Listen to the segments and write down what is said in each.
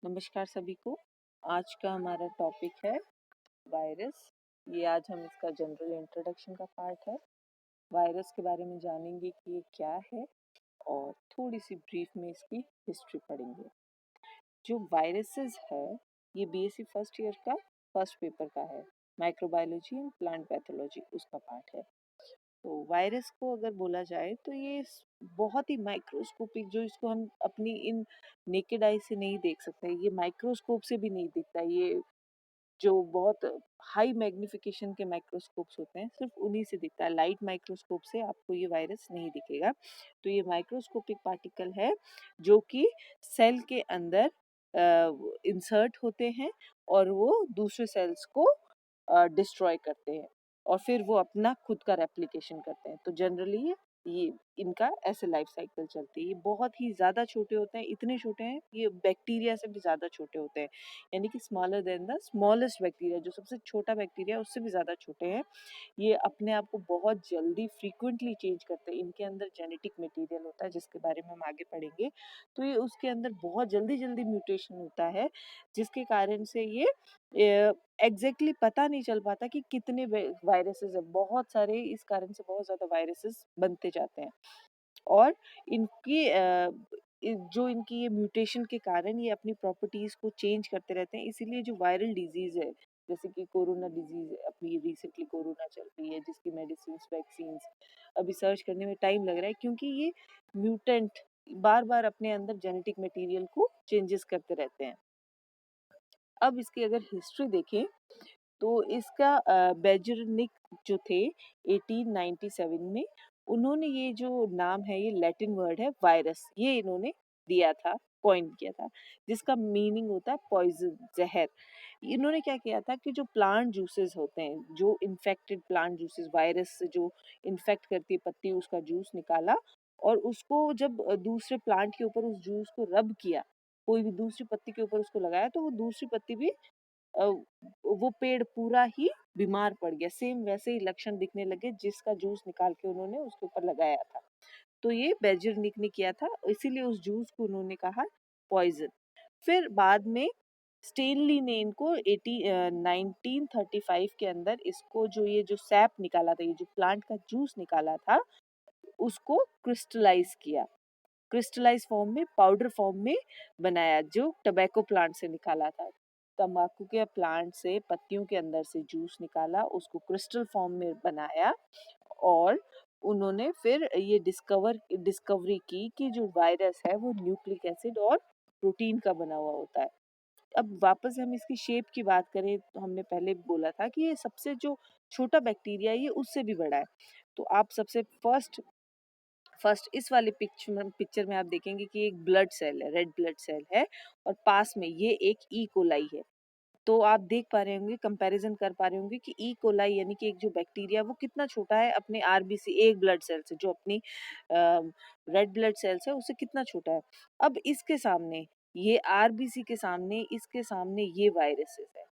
नमस्कार सभी को। आज का हमारा टॉपिक है वायरस। ये आज हम इसका जनरल इंट्रोडक्शन का पार्ट है। वायरस के बारे में जानेंगे कि ये क्या है और थोड़ी सी ब्रीफ में इसकी हिस्ट्री पढ़ेंगे। जो वायरसेस है ये बीएससी फर्स्ट ईयर का फर्स्ट पेपर का है, माइक्रोबायोलॉजी एंड प्लांट पैथोलॉजी उसका पार्ट है। तो वायरस को अगर बोला जाए तो ये बहुत ही माइक्रोस्कोपिक, जो इसको हम अपनी इन नेकेड आई से नहीं देख सकते, ये माइक्रोस्कोप से भी नहीं दिखता। ये जो बहुत हाई मैग्निफिकेशन के माइक्रोस्कोप्स होते हैं सिर्फ उन्हीं से दिखता है। लाइट माइक्रोस्कोप से आपको ये वायरस नहीं दिखेगा। तो ये माइक्रोस्कोपिक पार्टिकल है जो कि सेल के अंदर इंसर्ट होते हैं और वो दूसरे सेल्स को डिस्ट्रॉय करते हैं और फिर वो अपना खुद का रेप्लिकेशन करते हैं। तो जनरली ये इनका ऐसे लाइफ साइकिल चलती है। ये बहुत ही ज़्यादा छोटे होते हैं, इतने छोटे हैं ये बैक्टीरिया से भी ज़्यादा छोटे होते हैं, यानी कि smaller than the smallest bacteria. जो सबसे छोटा बैक्टीरिया उससे भी ज़्यादा छोटे हैं। ये अपने आप को बहुत जल्दी फ्रीक्वेंटली चेंज करते हैं। इनके अंदर जेनेटिक मटेरियल होता है जिसके बारे में हम आगे पढ़ेंगे। तो ये उसके अंदर बहुत जल्दी जल्दी म्यूटेशन होता है जिसके कारण से ये एग्जैक्टली पता नहीं चल पाता कि कितने वायरसेस है। बहुत सारे इस कारण से बहुत ज़्यादा वायरसेस बनते जाते हैं और इनकी जो इनकी ये म्यूटेशन के कारण ये अपनी प्रॉपर्टीज को चेंज करते रहते हैं। इसीलिए जो वायरल डिजीज है जैसे कि कोरोना डिजीज, अभी रिसेंटली कोरोना चल रही है जिसकी मेडिसिन वैक्सीन अभी सर्च करने में टाइम लग रहा है क्योंकि ये म्यूटेंट बार बार अपने अंदर जेनेटिक मटेरियल को चेंजेस करते रहते हैं। अब इसकी अगर हिस्ट्री देखें तो इसका बेजरनिक जो थे 1897 में, उन्होंने ये जो नाम है, ये लैटिन वर्ड है वायरस, ये इन्होंने दिया था, कॉइन किया था, जिसका मीनिंग होता है पॉइजन, जहर। इन्होंने क्या किया था कि जो प्लांट जूसेस होते हैं, जो इन्फेक्टेड प्लांट जूसेस, वायरस से जो इन्फेक्ट करती है पत्ती, उसका जूस निकाला और उसको जब दूसरे प्लांट के ऊपर उस जूस को रब किया, कोई भी दूसरी पत्ती के ऊपर उसको लगाया तो वो दूसरी पत्ती भी अ, वो पेड़ पूरा ही बीमार पड़ गया। सेम वैसे ही लक्षण दिखने लगे जिसका जूस निकाल के उन्होंने उसके ऊपर लगाया था। तो ये बेजरनिक ने किया था, इसीलिए उस जूस को उन्होंने कहा पॉइजन। फिर बाद में स्टेनली ने इनको 1935 के अंदर इसको ये जो सैप निकाला था, ये जो प्लांट का जूस निकाला था, उसको क्रिस्टलाइज किया, क्रिस्टलाइज फॉर्म में, पाउडर फॉर्म में बनाया, जो टबैको प्लांट से निकाला था। तंबाकू के प्लांट से पत्तियों के अंदर से जूस निकाला, उसको क्रिस्टल फॉर्म में बनाया और उन्होंने फिर ये डिस्कवरी की कि जो वायरस है वो न्यूक्लिक एसिड और प्रोटीन का बना हुआ होता है। अब वापस हम इसकी शेप की बात करें तो हमने पहले बोला था कि ये सबसे जो छोटा बैक्टीरिया है ये उससे भी बड़ा है। तो आप सबसे फर्स्ट इस वाले पिक्चर में आप देखेंगे कि एक ब्लड सेल है, रेड ब्लड सेल है और पास में ये एक ई कोलाई है। तो आप देख पा रहे होंगे, कंपैरिजन कर पा रहे होंगे कि ई कोलाई यानी कि एक जो बैक्टीरिया वो कितना छोटा है अपने आरबीसी, एक ब्लड सेल से, जो अपनी रेड ब्लड सेल्स है उससे कितना छोटा है। अब इसके सामने ये आरबीसी के सामने, इसके सामने ये वायरसेस है,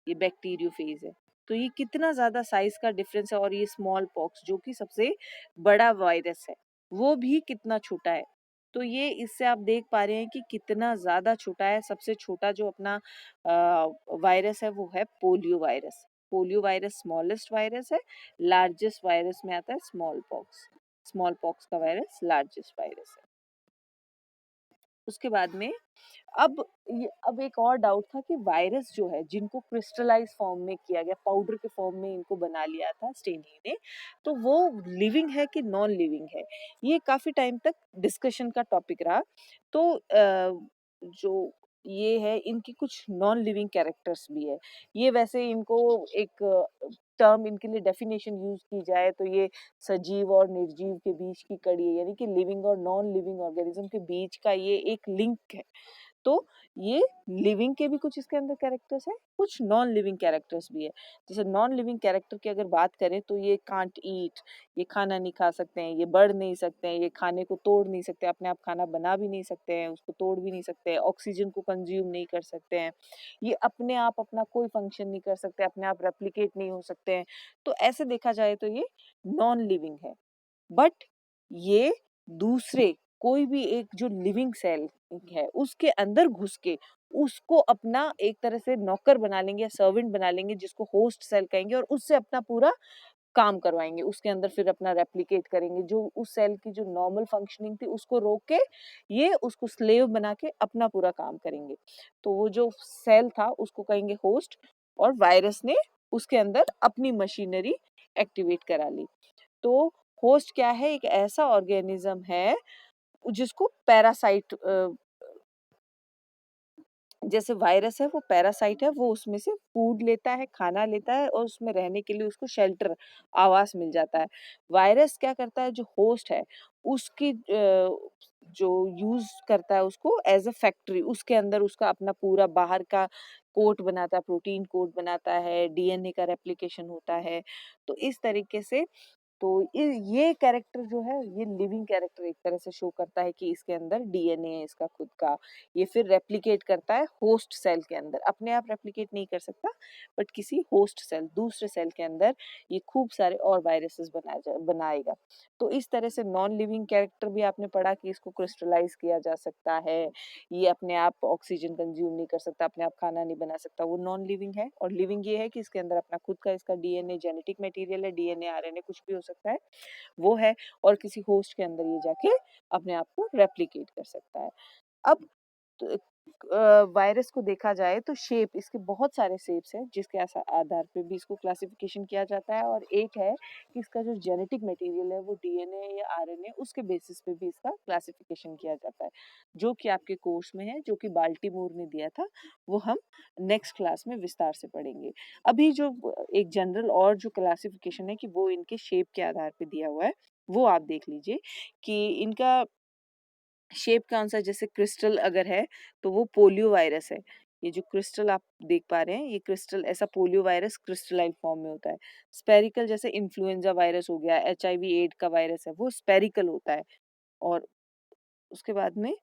ये बैक्टीरियोफेज है। तो ये कितना ज्यादा साइज का डिफरेंस है। और ये स्मॉल पॉक्स जो कि सबसे बड़ा वायरस है वो भी कितना छोटा है। तो ये इससे आप देख पा रहे हैं कि कितना ज्यादा छोटा है। सबसे छोटा जो अपना वायरस है वो है polio virus. Polio virus smallest virus है। लार्जेस्ट वायरस में आता है स्मॉल पॉक्स। स्मॉल पॉक्स का वायरस लार्जेस्ट वायरस है। उसके बाद में अब एक और डाउट था कि वायरस जो है जिनको क्रिस्टलाइज फॉर्म में किया गया, पाउडर के फॉर्म में इनको बना लिया था स्टेनली ने, तो वो लिविंग है कि नॉन लिविंग है, ये काफी टाइम तक डिस्कशन का टॉपिक रहा। तो जो ये है, इनकी कुछ नॉन लिविंग कैरेक्टर्स भी है। ये वैसे इनको एक टर्म, इनके लिए डेफिनेशन यूज की जाए तो ये सजीव और निर्जीव के बीच की कड़ी है, यानी कि लिविंग और नॉन लिविंग ऑर्गेनिज्म के बीच का ये एक लिंक है। तो ये लिविंग के भी कुछ इसके अंदर कैरेक्टर्स है, कुछ नॉन लिविंग कैरेक्टर्स भी है। जैसे नॉन लिविंग कैरेक्टर की अगर बात करें तो ये कांट ईट, ये खाना नहीं खा सकते हैं, ये बढ़ नहीं सकते हैं, ये खाने को तोड़ नहीं सकते, अपने आप खाना बना भी नहीं सकते हैं, उसको तोड़ भी नहीं सकते हैं, ऑक्सीजन को कंज्यूम नहीं कर सकते हैं, ये अपने आप अपना कोई फंक्शन नहीं कर सकते, अपने आप रेप्लिकेट नहीं हो सकते हैं। तो ऐसे देखा जाए तो ये नॉन लिविंग है। बट ये दूसरे कोई भी एक जो लिविंग सेल है उसके अंदर घुस के उसको अपना एक तरह से नौकर बना लेंगे या सर्वेंट बना लेंगे, जिसको होस्ट सेल कहेंगे, और उससे अपना पूरा काम करवाएंगे। उसके अंदर फिर अपना रेप्लिकेट करेंगे, जो उस सेल की जो नॉर्मल फंक्शनिंग थी उसको रोक के ये उसको स्लेव बना के अपना पूरा काम करेंगे। तो वो जो सेल था उसको कहेंगे होस्ट, और वायरस ने उसके अंदर अपनी मशीनरी एक्टिवेट करा ली। तो होस्ट क्या है? एक ऐसा ऑर्गेनिज्म है जिसको पैरासाइट, जैसे वायरस है वो पैरासाइट है, वो उसमें से फूड लेता है, खाना लेता है, और उसमें रहने के लिए उसको शेल्टर, आवास मिल जाता है। वायरस क्या करता है? जो होस्ट है उसकी जो यूज करता है उसको एज अ फैक्ट्री, उसके अंदर उसका अपना पूरा बाहर का कोट बनाता है, प्रोटीन कोट बनाता है, डीएनए का रेप्लिकेशन होता है। तो इस तरीके से तो ये कैरेक्टर जो है ये लिविंग कैरेक्टर एक तरह से शो करता है कि इसके अंदर डीएनए है इसका खुद का। ये फिर रेप्लिकेट करता है होस्ट सेल के अंदर, अपने आप रेप्लिकेट नहीं कर सकता, बट किसी होस्ट सेल, दूसरे सेल के अंदर ये खूब सारे और वायरसेस बनाएगा। तो इस तरह से नॉन लिविंग कैरेक्टर भी आपने पढ़ा कि इसको क्रिस्टलाइज किया जा सकता है, ये अपने आप ऑक्सीजन कंज्यूम नहीं कर सकता, अपने आप खाना नहीं बना सकता, वो नॉन लिविंग है। और लिविंग ये है कि इसके अंदर अपना खुद का इसका डीएनए, जेनेटिक मटेरियल है, डीएनए आरएनए कुछ भी हो सकता है वो है, और किसी होस्ट के अंदर ये जाके अपने आप को रेप्लिकेट कर सकता है। अब वायरस को देखा जाए तो शेप, इसके बहुत सारे शेप्स हैं जिसके आधार पे भी इसको क्लासिफिकेशन किया जाता है, और एक है कि इसका जो जेनेटिक मटेरियल है वो डीएनए या आरएनए, उसके बेसिस पे भी इसका क्लासिफिकेशन किया जाता है, जो कि आपके कोर्स में है, जो कि बाल्टीमोर ने दिया था, वो हम नेक्स्ट क्लास में विस्तार से पढ़ेंगे। अभी जो एक जनरल और जो क्लासिफिकेशन है कि वो इनके शेप के आधार पे दिया हुआ है, वो आप देख लीजिए कि इनका शेप कौन सा। जैसे क्रिस्टल अगर है तो वो पोलियो वायरस है। ये जो क्रिस्टल आप देख पा रहे हैं ये क्रिस्टल, ऐसा पोलियो वायरस क्रिस्टलाइन फॉर्म में होता है। स्पेरिकल जैसे इन्फ्लुएंजा वायरस हो गया, एचआईवी एड का वायरस है, वो स्पेरिकल होता है। और उसके बाद में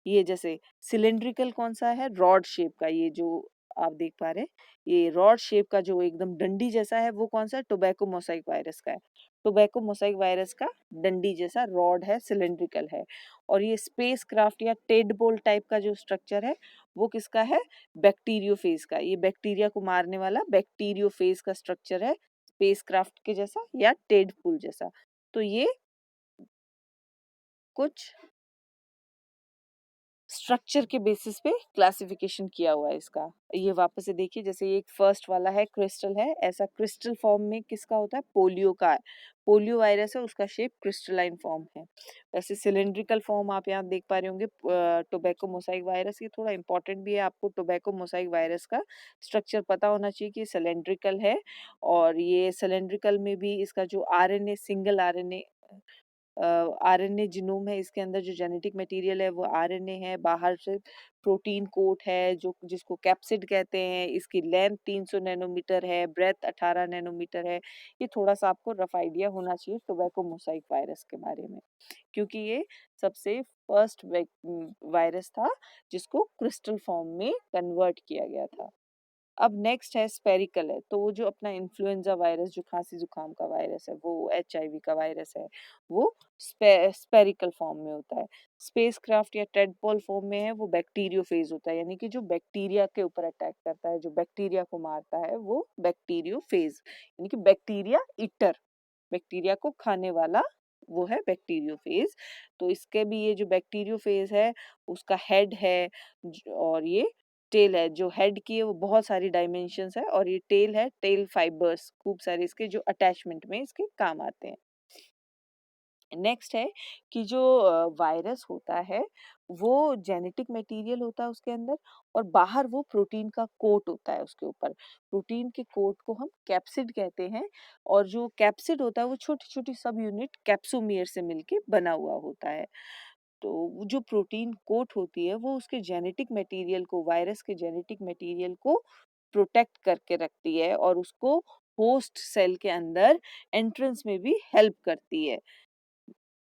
ये जैसे सिलेंड्रिकल कौन सा है? रॉड शेप का, ये जो आप देख पा रहे हैं ये रॉड शेप का जो एकदम डंडी जैसा है वो कौन सा है? टोबैको मोसाइक वायरस का है। टोबैको मोसाइक वायरस का डंडी जैसा रॉड है, सिलेंड्रिकल है। और ये स्पेस क्राफ्ट या टेडपोल टाइप का जो स्ट्रक्चर है वो किसका है? बैक्टीरियोफेज का। ये बैक्टीरिया को मारने वाला बैक्टीरियोफेज का स्ट्रक्चर है, स्पेस क्राफ्ट के जैसा या टेडपोल जैसा। तो ये कुछ स्ट्रक्चर के बेसिस पे क्लासिफिकेशन किया हुआ है इसका। ये वापस से देखिए, जैसे ये एक फर्स्ट वाला है क्रिस्टल है, ऐसा क्रिस्टल फॉर्म में किसका होता है? पोलियो का। पोलियो वायरस है, उसका शेप क्रिस्टलाइन फॉर्म है। वैसे सिलेंड्रिकल फॉर्म आप यहाँ देख पा रहे होंगे टोबैको मोसाइक वायरस। ये थोड़ा इंपॉर्टेंट भी है, आपको टोबैको मोसाइक वायरस का स्ट्रक्चर पता होना चाहिए कि सिलेंड्रिकल है। और ये सिलेंड्रिकल में भी इसका जो RNA, single RNA, RNA genome है, इसके अंदर जो जेनेटिक मटेरियल है वो आरएनए है, बाहर से प्रोटीन कोट है जो जिसको कैप्सिड कहते हैं। इसकी लेंथ 300 नैनोमीटर है, ब्रेथ 18 नैनोमीटर है। ये थोड़ा सा आपको रफ आइडिया होना चाहिए टोबैको मोसाइक वायरस के बारे में, क्योंकि ये सबसे फर्स्ट वायरस था जिसको क्रिस्टल फॉर्म में कन्वर्ट किया गया था। अब नेक्स्ट है स्पेरिकल है, तो वो जो अपना इन्फ्लुएंजा वायरस, जो खांसी जुकाम का वायरस है, वो एचआईवी का वायरस है, वो स्पेरिकल फॉर्म में होता है। स्पेस क्राफ्ट या टेडपोल फॉर्म में है, वो बैक्टीरियोफेज होता है, यानी कि जो बैक्टीरिया के ऊपर अटैक करता है, जो बैक्टीरिया को मारता है, वो बैक्टीरियोफेज, यानी कि बैक्टीरिया ईटर, बैक्टीरिया को खाने वाला, वो है बैक्टीरियोफेज। तो इसके भी ये जो बैक्टीरियोफेज है उसका हेड है, और ये टेल है। जो हेड की है वो बहुत सारी डायमेंशंस है, और ये टेल है, टेल फाइबर्स खूब सारे इसके जो अटैचमेंट में इसके काम आते हैं। नेक्स्ट है कि जो वायरस होता है वो जेनेटिक मटेरियल होता है उसके अंदर, और बाहर वो प्रोटीन का कोट होता है उसके ऊपर। प्रोटीन के कोट को हम कैप्सिड कहते हैं, और जो कैप्सिड होता है वो छोटी छोटी सब यूनिट कैप्सोमियर से मिलके बना हुआ होता है। तो वो जो प्रोटीन कोट होती है वो उसके जेनेटिक मटेरियल को, वायरस के जेनेटिक मटेरियल को प्रोटेक्ट करके रखती है, और उसको होस्ट सेल के अंदर एंट्रेंस में भी हेल्प करती है।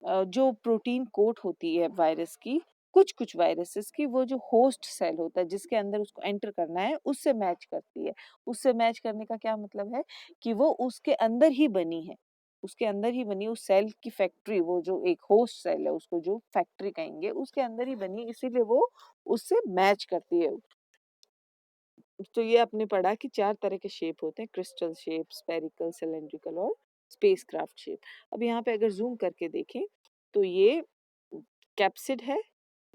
जो प्रोटीन कोट होती है वायरस की, कुछ कुछ वायरसेस की, वो जो होस्ट सेल होता है जिसके अंदर उसको एंटर करना है उससे मैच करती है। उससे मैच करने का क्या मतलब है? कि वो उसके अंदर ही बनी है, उसके अंदर ही बनी, उस सेल की फैक्ट्री, वो जो एक होस्ट सेल है उसको जो फैक्ट्री कहेंगे, उसके अंदर ही बनी, इसीलिए वो उससे मैच करती है। तो ये आपने पढ़ा कि 4 तरह के शेप होते हैं, क्रिस्टल शेप, स्फेरिकल, सिलिंड्रिकल और स्पेसक्राफ्ट शेप। अब यहाँ पे अगर ज़ूम करके देखें तो ये कैप्सिड है,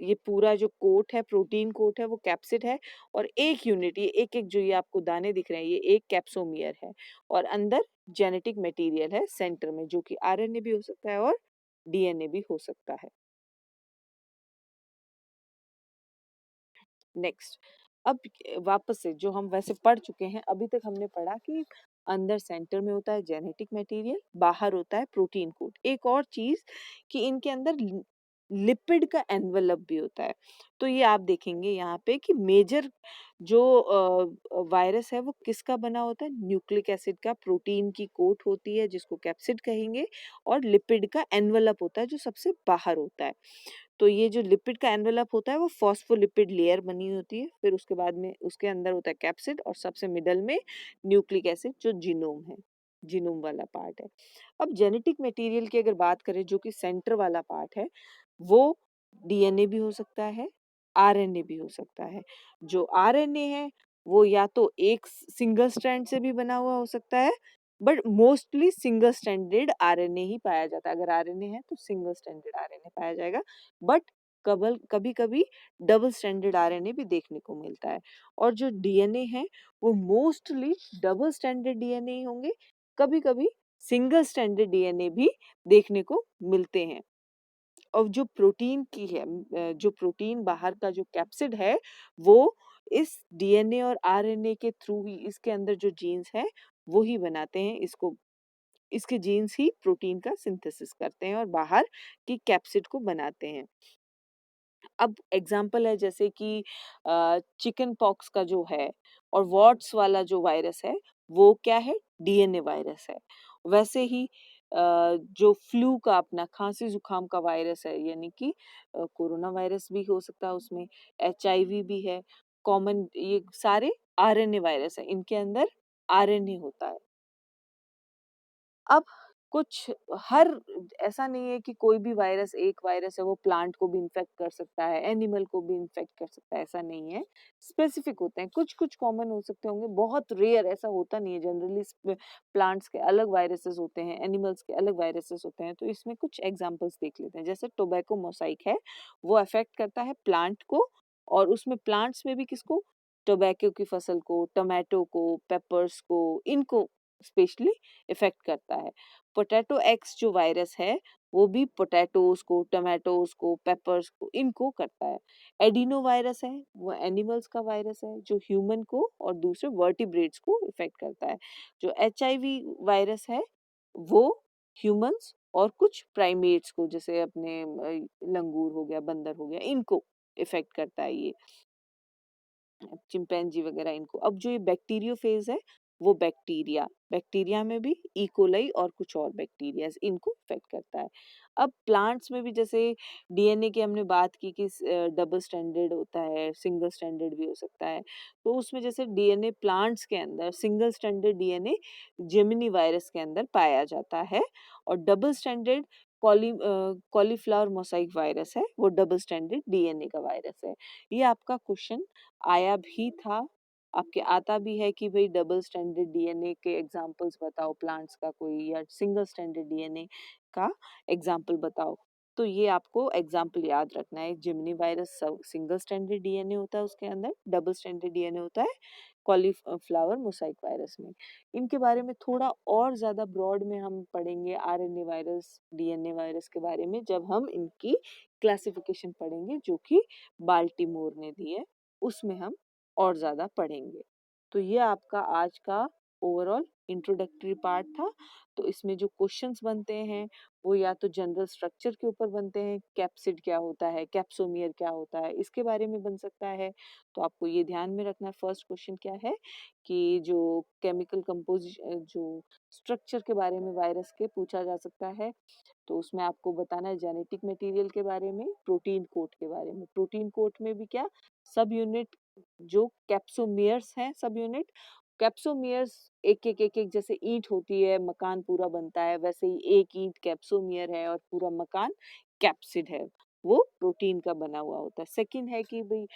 ये पूरा जो कोट है, प्रोटीन कोट है, वो कैप्सिड है, और एक यूनिट, ये एक-एक जो ये आपको दाने दिख रहे हैं, ये एक कैप्सोमियर है, और अंदर जेनेटिक मटेरियल है सेंटर में, जो कि आरएनए भी हो सकता है और डीएनए भी हो सकता है। नेक्स्ट, अब वापस से जो हम वैसे पढ़ चुके हैं, अभी तक हमने पढ़ा कि अंदर सेंटर में होता है जेनेटिक मटेरियल, बाहर होता है प्रोटीन कोट। एक और चीज कि इनके अंदर लिपिड का एनवेलप भी होता है। तो ये आप देखेंगे यहाँ पे कि मेजर जो वायरस है वो किसका बना होता है, न्यूक्लिक एसिड का, प्रोटीन की कोट होती है जिसको कैप्सिड कहेंगे, और लिपिड का एनवेलप होता है जो सबसे बाहर होता है। तो ये जो लिपिड का एनवेलप होता है वो फॉस्फोलिपिड लेयर बनी होती है, फिर उसके बाद में उसके अंदर होता है कैप्सिड, और सबसे मिडल में न्यूक्लिक एसिड जो जीनोम है, जीनोम वाला पार्ट है। अब जेनेटिक मटेरियल की अगर बात करें, जो कि सेंटर वाला पार्ट है, वो डीएनए भी हो सकता है, आरएनए भी हो सकता है। जो आरएनए है वो या तो एक सिंगल स्ट्रैंड से भी बना हुआ हो सकता है, but mostly single stranded RNA ही पाया जाता है। अगर आरएनए है तो सिंगल स्ट्रैंडेड आरएनए पाया जाएगा, बट कभी कभी डबल स्ट्रैंडेड आरएनए भी देखने को मिलता है। और जो डीएनए है वो मोस्टली डबल स्ट्रैंडेड डीएनए ही होंगे, कभी कभी सिंगल स्ट्रैंडेड डीएनए भी देखने को मिलते हैं। और जो प्रोटीन की है, जो प्रोटीन बाहर का जो कैप्सिड है, वो इस डीएनए और आरएनए के थ्रू ही, इसके अंदर जो जीन्स है वो ही बनाते हैं इसको, इसके जीन्स ही प्रोटीन का सिंथेसिस करते हैं और बाहर की कैप्सिड को बनाते हैं। अब एग्जाम्पल है जैसे कि चिकन पॉक्स का जो है, और वॉट्स वाला जो वायरस है, वो क्या है, डीएनए वायरस है। वैसे ही जो फ्लू का, अपना खांसी जुकाम का वायरस है, यानी कि कोरोना वायरस भी हो सकता है उसमें, एचआईवी भी है, कॉमन, ये सारे आरएनए वायरस है, इनके अंदर आरएनए होता है। अब कुछ हर ऐसा नहीं है कि कोई भी वायरस, एक वायरस है वो प्लांट को भी इन्फेक्ट कर सकता है, एनिमल को भी इन्फेक्ट कर सकता है, ऐसा नहीं है। स्पेसिफिक होते हैं, कुछ कुछ कॉमन हो सकते होंगे, बहुत रेयर, ऐसा होता नहीं है। जनरली प्लांट्स के अलग वायरसेस होते हैं, एनिमल्स के अलग वायरसेस होते हैं। तो इसमें कुछ एग्जांपल्स देख लेते हैं। जैसे टोबैको मोसाइक है, वो अफेक्ट करता है प्लांट को, और उसमें प्लांट्स में भी किसको, टोबैको की फसल को, टमाटो को, पेपर्स को, इनको स्पेशली इफेक्ट करता है। पोटैटो एक्स जो वायरस है, वो भी पोटैटोज को, टमाटोज को, पेपर्स को, इनको करता है। एडिनो वायरस है, वो एनिमल्स का वायरस है जो ह्यूमन को और दूसरे वर्टिब्रेट्स को इफेक्ट करता है। जो एचआईवी वायरस है, वो ह्यूमंस और कुछ प्राइमेट्स को, जैसे अपने लंगूर हो गया, बंदर हो गया, इनको इफेक्ट करता है ये, चिंपैंजी वगैरह इनको। अब जो ये बैक्टीरियोफेज है, वो बैक्टीरिया, बैक्टीरिया में भी इकोलाई और कुछ और बैक्टीरिया इनको इफेक्ट करता है। अब प्लांट्स में भी जैसे डीएनए की हमने बात की कि डबल स्टैंडर्ड होता है, सिंगल स्टैंडर्ड भी हो सकता है। तो उसमें जैसे डीएनए प्लांट्स के अंदर single standard DNA Gemini virus के अंदर पाया जाता है, और double standard cauliflower mosaic virus है, वो डबल स्टैंडर्ड डीएनए का वायरस है। ये आपका क्वेश्चन आया भी था, आपके आता भी है कि भाई डबल स्टैंडर्ड डीएनए के एग्जांपल्स बताओ प्लांट्स का कोई, या सिंगल स्टैंडर्ड डीएनए का एग्जांपल बताओ। तो ये आपको एग्जांपल याद रखना है। जिमनी वायरस सिंगल स्टैंडर्ड डीएनए होता है, उसके अंदर डबल स्टैंडर्ड डीएनए होता है कॉलीफ्लावर मोसाइक वायरस में। इनके बारे में थोड़ा और ज्यादा ब्रॉड में हम पढ़ेंगे, आरएनए वायरस, डीएनए वायरस के बारे में, जब हम इनकी क्लासिफिकेशन पढ़ेंगे, जो कि बाल्टीमोर ने दी है, उसमें हम और ज़्यादा पढ़ेंगे। तो ये आपका आज का ओवरऑल इंट्रोडक्टरी पार्ट था। तो इसमें जो क्वेश्चंस बनते हैं वो या तो जनरल स्ट्रक्चर के ऊपर बनते हैं, कैप्सिड क्या होता है, कैप्सोमियर क्या होता है, इसके बारे में बन सकता है। तो आपको ये ध्यान में रखना, फर्स्ट क्वेश्चन क्या है कि जो केमिकल कंपोजिशन, जो स्ट्रक्चर के बारे में वायरस के पूछा जा सकता है। तो उसमें आपको बताना है जेनेटिक मटेरियल के बारे में, प्रोटीन कोट के बारे में। प्रोटीन कोट में भी क्या सब यूनिट, जो कैप्सोमियर्स हैं सब यूनिट, कैप्सोमियर्स एक एक जैसे ईंट होती है, मकान पूरा बनता है, वैसे ही एक ईंट कैप्सोमियर है और पूरा मकान कैप्सिड है, वो प्रोटीन का बना हुआ होता है। सेकंड है कि भाई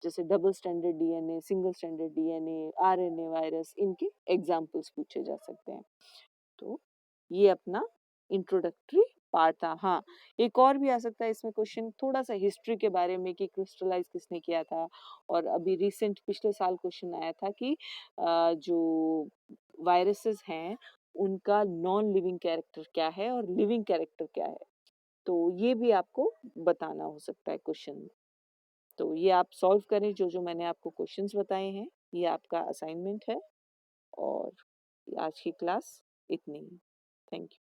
जैसे double standard DNA, single standard DNA, RNA virus, इनके एग्जाम्पल्स पूछे जा सकते हैं। तो ये अपना इंट्रोडक्टरी पार्ट था। हाँ, एक और भी आ सकता है इसमें क्वेश्चन, थोड़ा सा हिस्ट्री के बारे में कि क्रिस्टलाइज किसने किया था। और अभी रिसेंट पिछले साल क्वेश्चन आया था कि जो वायरसेस हैं उनका नॉन लिविंग कैरेक्टर क्या है और लिविंग कैरेक्टर क्या है, तो ये भी आपको बताना हो सकता है क्वेश्चन में। तो ये आप सॉल्व करें, जो जो मैंने आपको क्वेश्चंस बताए हैं, ये आपका असाइनमेंट है। और आज की क्लास इतनी ही। Thank you.